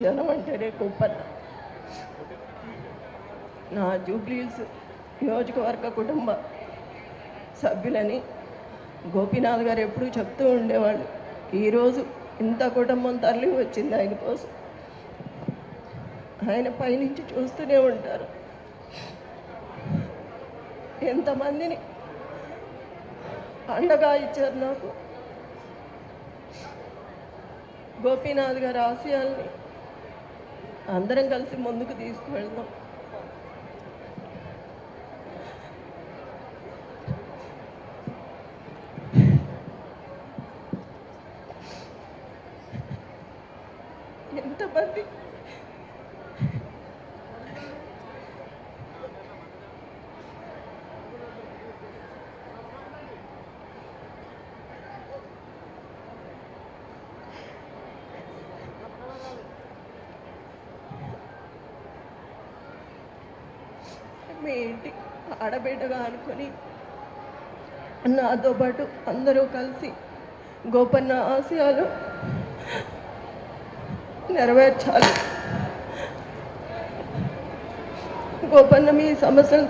జనం అంటేనే గొప్పన్న. నా జూబ్లీహిల్స్ నియోజకవర్గ కుటుంబ సభ్యులని గోపీనాథ్ గారు ఎప్పుడూ చెప్తూ ఉండేవాళ్ళు. ఈరోజు ఇంత కుటుంబం తరలి వచ్చింది ఆయన కోసం. ఆయన పైనుంచి చూస్తూనే ఉంటారు. ఎంతమందిని అండగా ఇచ్చారు నాకు. గోపీనాథ్ గారి ఆశయాల్ని అందరం కలిసి ముందుకు తీసుకువెళ్దాం. ఎంతమంది మీ ఇంటి ఆడబిడ్డగా అనుకొని నాతో పాటు అందరూ కలిసి గోపన్న ఆశయాలు నెరవేర్చాలి. గోపన్న మీ సమస్యలు